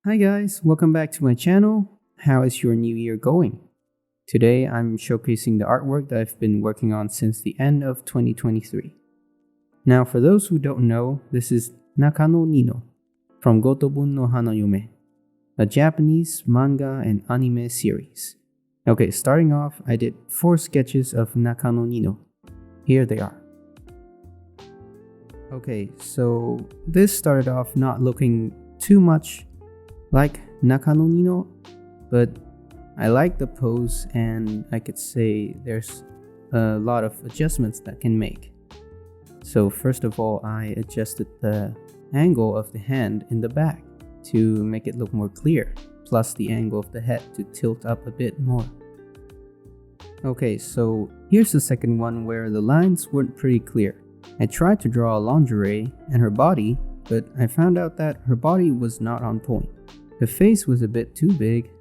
Hi guys, welcome back to my channel. How is your new year going? Today I'm showcasing the artwork that I've been working on since the end of 2023. Now for those who don't know, this is Nakano Nino from Gotobun no Hanayome, a Japanese manga and anime series. Okay, starting off, I did 4 sketches of Nakano Nino. Here they are. Okay, so this started off not looking too much like Nakano Nino, but I like the pose and I could say there's a lot of adjustments that can make. So first of all, I adjusted the angle of the hand in the back to make it look more clear, plus the angle of the head to tilt up a bit more. Okay, so here's the second one where the lines weren't pretty clear. I tried to draw a lingerie and her body, but I found out that her body was not on point. The face was a bit too big,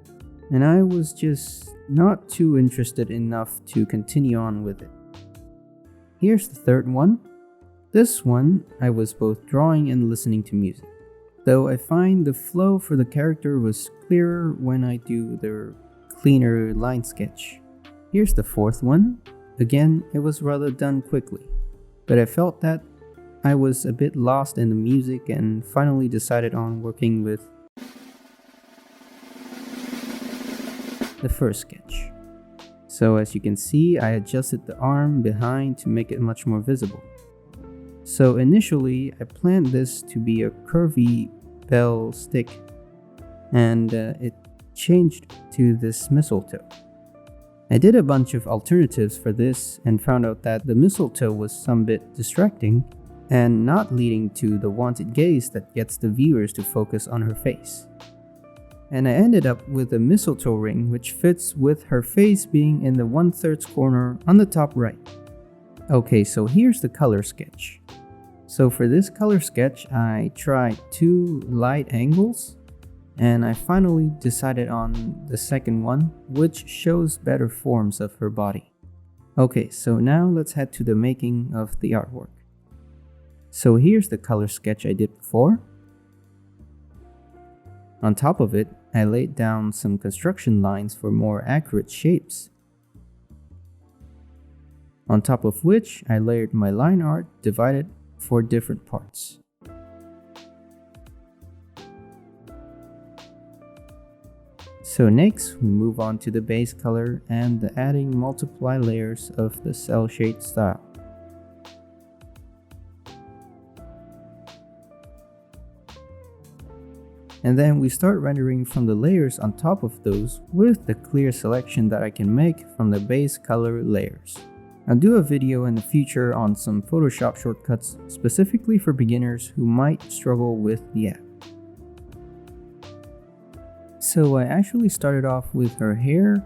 and I was just not too interested enough to continue on with it. Here's the third one. This one, I was both drawing and listening to music, though I find the flow for the character was clearer when I do the cleaner line sketch. Here's the fourth one. Again, it was rather done quickly, but I felt that I was a bit lost in the music and finally decided on working with the first sketch. So as you can see, I adjusted the arm behind to make it much more visible. So initially, I planned this to be a curvy bell stick, and it changed to this mistletoe. I did a bunch of alternatives for this and found out that the mistletoe was some bit distracting and not leading to the wanted gaze that gets the viewers to focus on her face. And I ended up with a mistletoe ring which fits with her face being in the 1/3 corner on the top right. Okay, so here's the color sketch. So for this color sketch, I tried 2 light angles, and I finally decided on the second one, which shows better forms of her body. Okay, so now let's head to the making of the artwork. So here's the color sketch I did before. On top of it, I laid down some construction lines for more accurate shapes. On top of which, I layered my line art divided for different parts. So next, we move on to the base color and the adding multiply layers of the cell shade style. And then we start rendering from the layers on top of those with the clear selection that I can make from the base color layers. I'll do a video in the future on some Photoshop shortcuts specifically for beginners who might struggle with the app. So I actually started off with her hair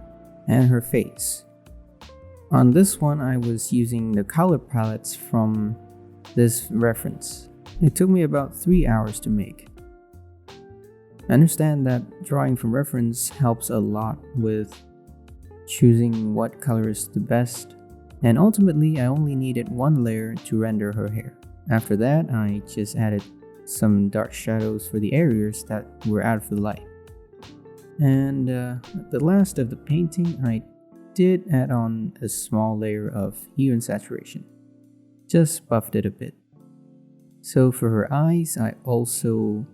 and her face. On this one, I was using the color palettes from this reference. It took me about 3 hours to make. I understand that drawing from reference helps a lot with choosing what color is the best, and ultimately I only needed 1 layer to render her hair. After that, I just added some dark shadows for the areas that were out of the light. And at the last of the painting, I did add on a small layer of hue and saturation. Just buffed it a bit. So for her eyes, I also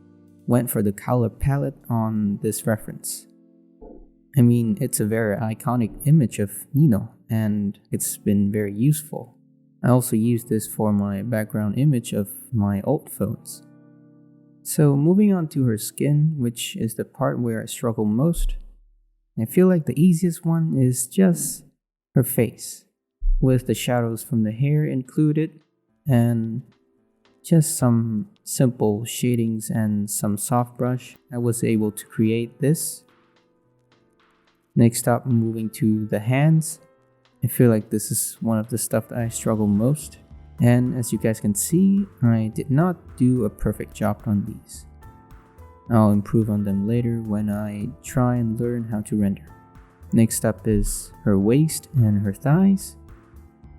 went for the color palette on this reference. I mean, it's a very iconic image of Nino, and it's been very useful. I also used this for my background image of my old phones. So moving on to her skin, which is the part where I struggle most, I feel like the easiest one is just her face, with the shadows from the hair included, and just some simple shadings and some soft brush. I was able to create this. Next up, moving to the hands. I feel like this is one of the stuff that I struggle most. And as you guys can see, I did not do a perfect job on these. I'll improve on them later when I try and learn how to render. Next up is her waist and her thighs.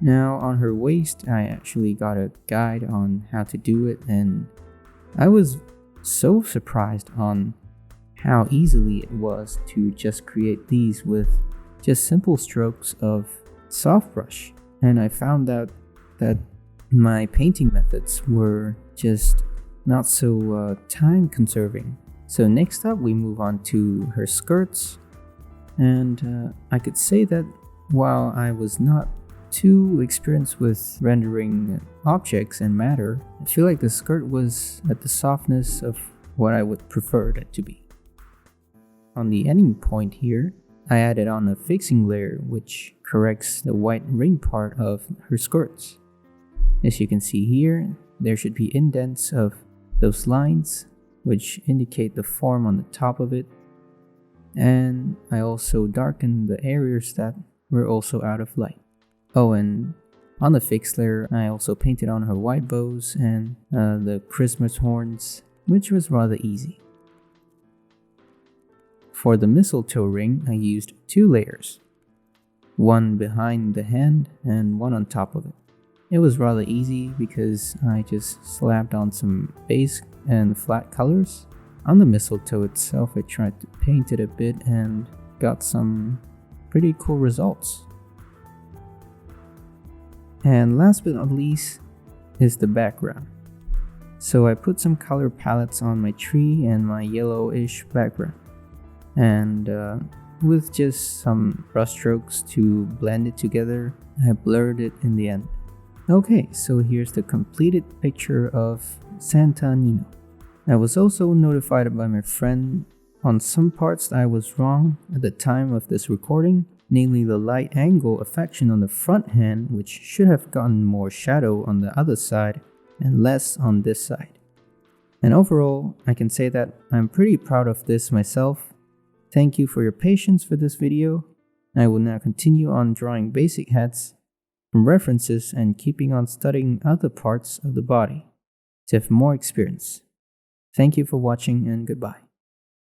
Now on her waist, I actually got a guide on how to do it, and I was so surprised on how easily it was to just create these with just simple strokes of soft brush. And I found out that my painting methods were just not so time consuming. So next up we move on to her skirts, and I could say that while I was not too experienced with rendering objects and matter, I feel like the skirt was at the softness of what I would prefer it to be. On the ending point here, I added on a fixing layer which corrects the white ring part of her skirts. As you can see here, there should be indents of those lines which indicate the form on the top of it, and I also darkened the areas that were also out of light. Oh, and on the fixed layer, I also painted on her white bows and the Christmas horns, which was rather easy. For the mistletoe ring, I used 2 layers, one behind the hand and one on top of it. It was rather easy because I just slapped on some base and flat colors. On the mistletoe itself, I tried to paint it a bit and got some pretty cool results. And last but not least is the background. So I put some color palettes on my tree and my yellowish background, and with just some brush strokes to blend it together, I blurred it in the end. Okay, so here's the completed picture of Santa Nino. I was also notified by my friend on some parts that I was wrong at the time of this recording, namely the light angle affection on the front hand, which should have gotten more shadow on the other side and less on this side. And overall, I can say that I'm pretty proud of this myself. Thank you for your patience for this video. I will now continue on drawing basic heads from references and keeping on studying other parts of the body to have more experience. Thank you for watching and goodbye.